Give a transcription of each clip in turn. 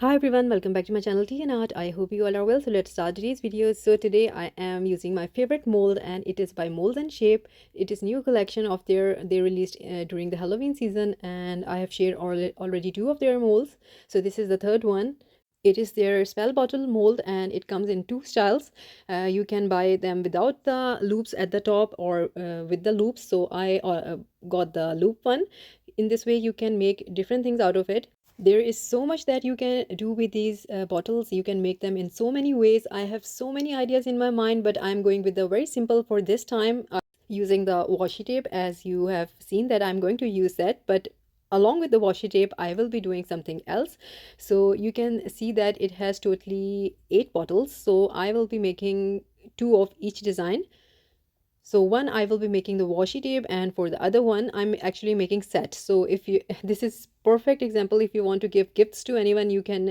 Hi everyone, welcome back to my channel Tea&Art. I hope you all are well. So let's start today's video. So today I am using my favorite mold and it is by Mold and Shape. It is new collection of they released during the Halloween season, and I have shared already two of their molds. So this is the third one. It is their spell bottle mold and it comes in two styles. You can buy them without the loops at the top or with the loops. So I got the loop one. In this way you can make different things out of it. There is so much that you can do with these bottles. You can make them in so many ways. I have so many ideas in my mind, but I'm going with the very simple for this time, using the washi tape. As you have seen that I'm going to use that, but along with the washi tape I will be doing something else. So you can see that it has totally 8 bottles, so I will be making 2 of each design. So one I will be making the washi tape, and for the other one I'm actually making set. So if you this is perfect example if you want to give gifts to anyone, you can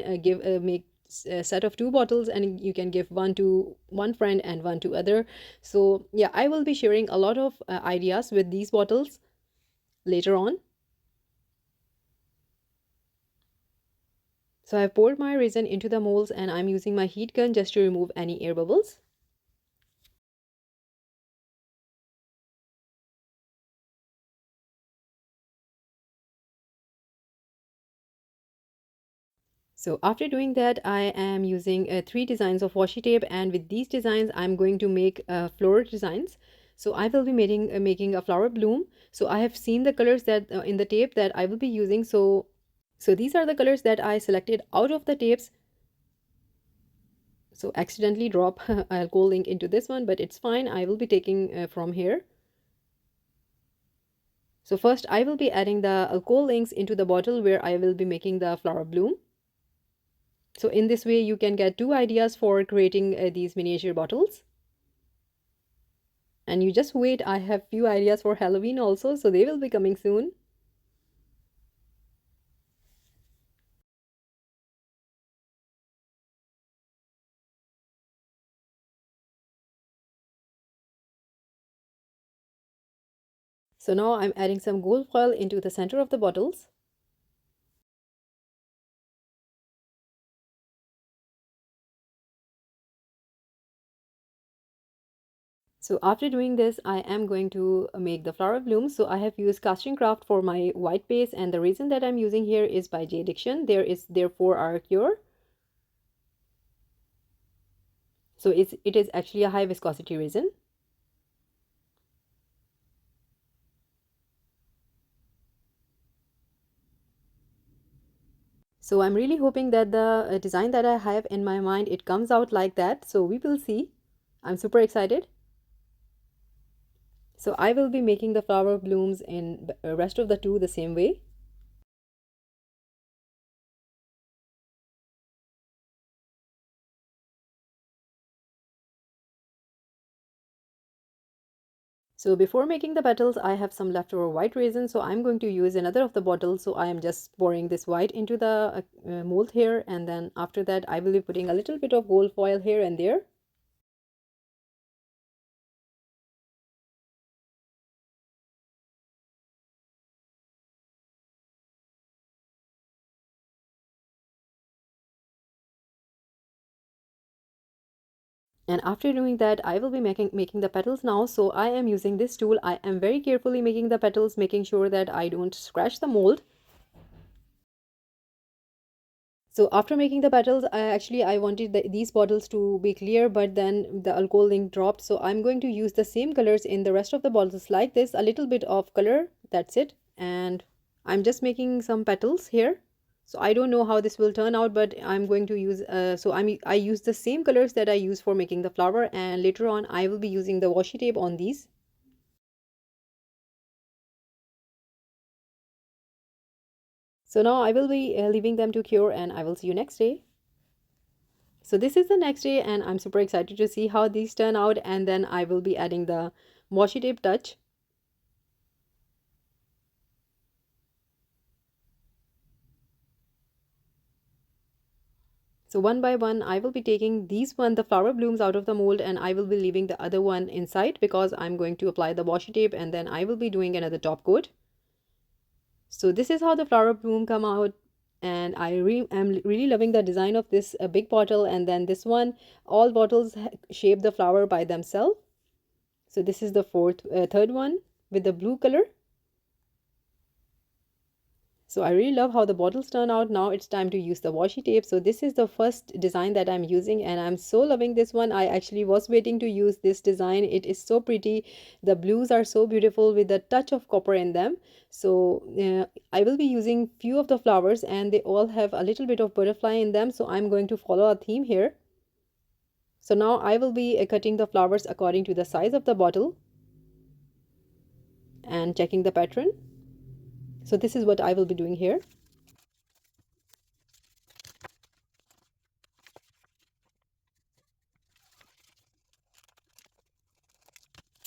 make a set of 2 bottles and you can give one to one friend and one to other. So yeah, I will be sharing a lot of ideas with these bottles later on. So I've poured my resin into the molds and I'm using my heat gun just to remove any air bubbles. So after doing that, I am using 3 designs of washi tape, and with these designs I'm going to make floral designs. So I will be making a flower bloom. So I have seen the colors that in the tape that I will be using. So these are the colors that I selected out of the tapes. So accidentally drop alcohol ink into this one, but it's fine. I will be taking from here. So first I will be adding the alcohol inks into the bottle where I will be making the flower bloom. So in this way you can get 2 ideas for creating these miniature bottles. And you just wait, I have few ideas for Halloween also, so they will be coming soon. So now I'm adding some gold foil into the center of the bottles. So after doing this, I am going to make the flower bloom. So I have used casting craft for my white base, and the reason that I'm using here is by J. Diction. There is their 4-hour cure. So it is actually a high viscosity resin. So I'm really hoping that the design that I have in my mind, it comes out like that. So we will see. I'm super excited. So I will be making the flower blooms in the rest of the 2 the same way. So before making the petals, I have some leftover white resin, so I'm going to use another of the bottles. So I am just pouring this white into the mold here, and then after that I will be putting a little bit of gold foil here and there. And after doing that, I will be making the petals now. So I am using this tool. I am very carefully making the petals, making sure that I don't scratch the mold. So after making the petals, I wanted these bottles to be clear, but then the alcohol ink dropped. So I'm going to use the same colors in the rest of the bottles like this, a little bit of color, that's it. And I'm just making some petals here. So I don't know how this will turn out, but I'm going to use, I use the same colors that I use for making the flower, and later on I will be using the washi tape on these. So now I will be leaving them to cure, and I will see you next day. So this is the next day and I'm super excited to see how these turn out, and then I will be adding the washi tape touch. So one by one I will be taking the flower blooms out of the mold, and I will be leaving the other one inside because I'm going to apply the washi tape, and then I will be doing another top coat. So this is how the flower bloom come out, and am really loving the design of this big bottle, and then this one, all bottles shape the flower by themselves. So this is the third one with the blue color. So I really love how the bottles turn out. Now it's time to use the washi tape. So this is the first design that I'm using, and I'm so loving this one. I actually was waiting to use this design. It is so pretty. The blues are so beautiful with a touch of copper in them. So I will be using few of the flowers, and they all have a little bit of butterfly in them. So I'm going to follow a theme here. So now I will be cutting the flowers according to the size of the bottle and checking the pattern. So this is what I will be doing here.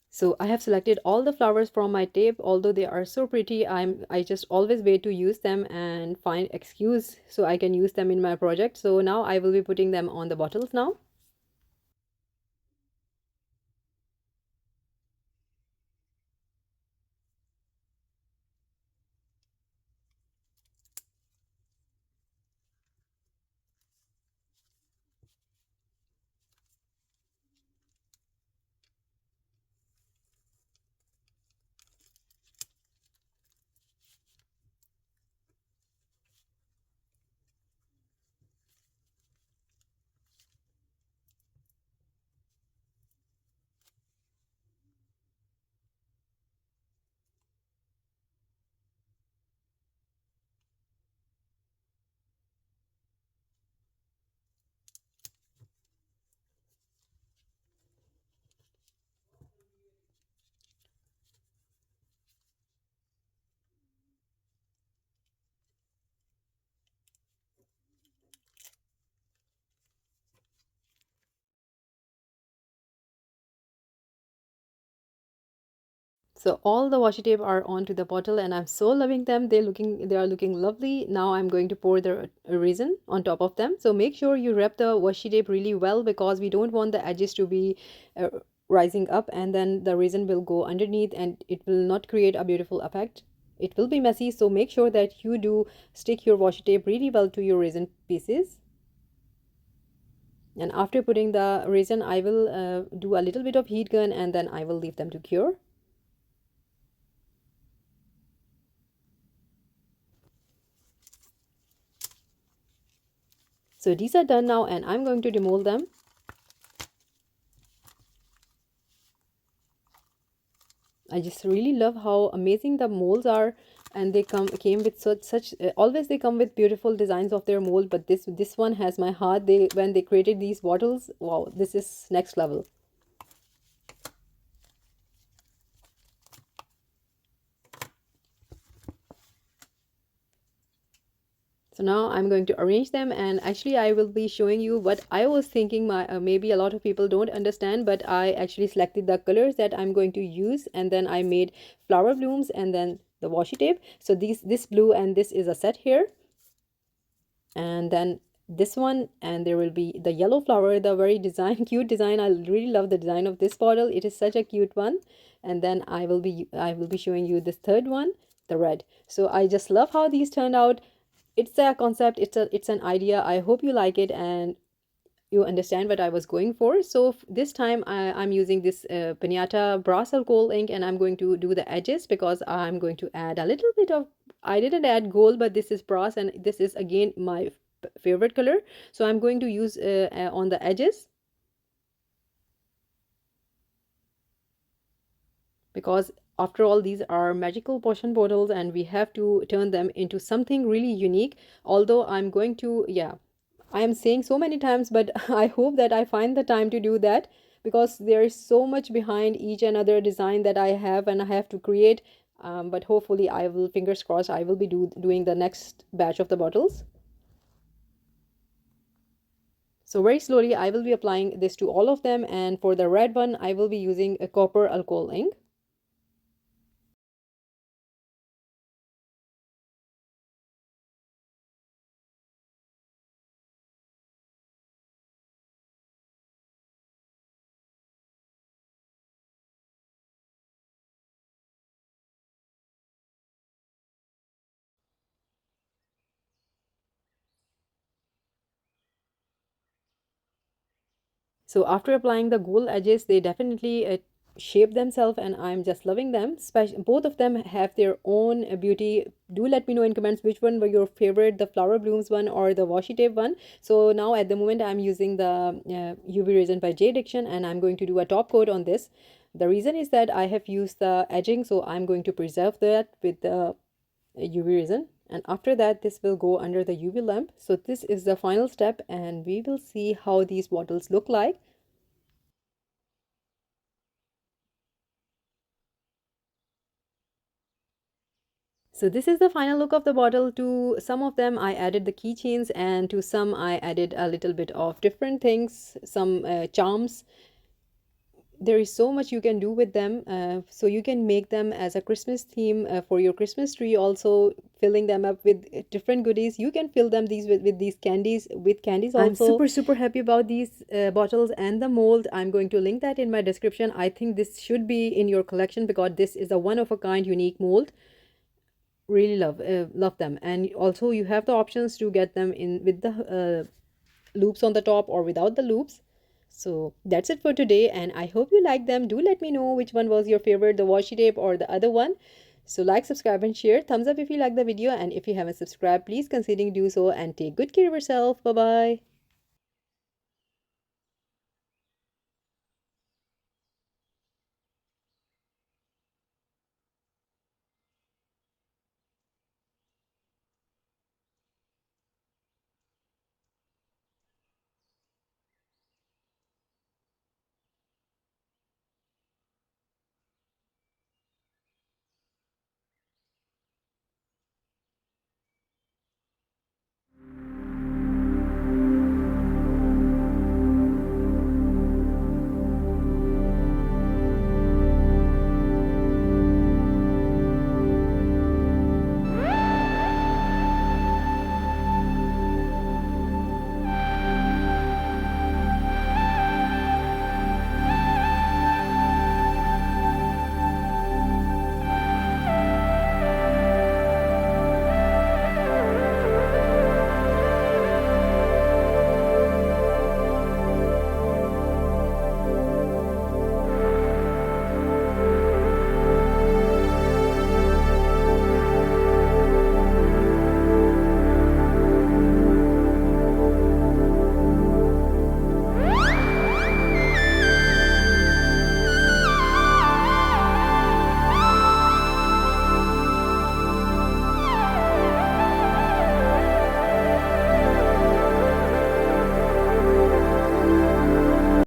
So I have selected all the flowers from my tape. Although they are so pretty, I just always wait to use them and find excuse so I can use them in my project. So now I will be putting them on the bottles now. So all the washi tape are onto the bottle, and I'm so loving them. They are looking lovely. Now I'm going to pour the resin on top of them. So make sure you wrap the washi tape really well, because we don't want the edges to be uh, rising up, and then the resin will go underneath and it will not create a beautiful effect. It will be messy, so make sure that you do stick your washi tape really well to your resin pieces. And after putting the resin, I will do a little bit of heat gun, and then I will leave them to cure. So these are done now, and I'm going to demold them. I just really love how amazing the molds are, and they came with such always they come with beautiful designs of their mold, but this one has my heart. They when they created these bottles, wow, this is next level. So now I'm going to arrange them, and actually I will be showing you what I was thinking. Maybe a lot of people don't understand, but I actually selected the colors that I'm going to use, and then I made flower blooms and then the washi tape. So this blue and this is a set here, and then this one, and there will be the yellow flower, the very design cute design. I really love the design of this bottle. It is such a cute one. And then I will be showing you this third one, the red. So I just love how these turned out. It's a concept, it's an idea. I hope you like it and you understand what I was going for. So this time I'm using this Pinata brass alcohol ink, and I'm going to do the edges because I'm going to add a little bit of, I didn't add gold, but this is brass and this is again my favorite color. So I'm going to use on the edges, because after all these are magical potion bottles and we have to turn them into something really unique. Although I'm going to, yeah, I am saying so many times, but I hope that I find the time to do that, because there is so much behind each and other design that I have and I have to create. But hopefully I will, fingers crossed, I will be doing the next batch of the bottles. So very slowly I will be applying this to all of them, and for the red one I will be using a copper alcohol ink. So after applying the gold edges, they definitely shape themselves, and I'm just loving them. Both of them have their own beauty. Do let me know in comments which one were your favorite, the flower blooms one or the washi tape one. So now at the moment I'm using the UV resin by J Diction, and I'm going to do a top coat on this. The reason is that I have used the edging, so I'm going to preserve that with the UV resin, and after that this will go under the UV lamp. So this is the final step, and we will see how these bottles look like. So this is the final look of the bottle. To some of them I added the keychains, and to some I added a little bit of different things, some charms. There is so much you can do with them. So you can make them as a Christmas theme for your Christmas tree, also filling them up with different goodies. You can fill them with these candies, with candies also. I'm super happy about these bottles and the mold. I'm going to link that in my description. I think this should be in your collection because this is a one of a kind unique mold. Really love them. And also you have the options to get them in with the loops on the top or without the loops. So that's it for today, and I hope you like them. Do let me know which one was your favorite, the washi tape or the other one. So like, subscribe and share. Thumbs up if you like the video, and if you haven't subscribed, please consider do so, and take good care of yourself. Bye bye.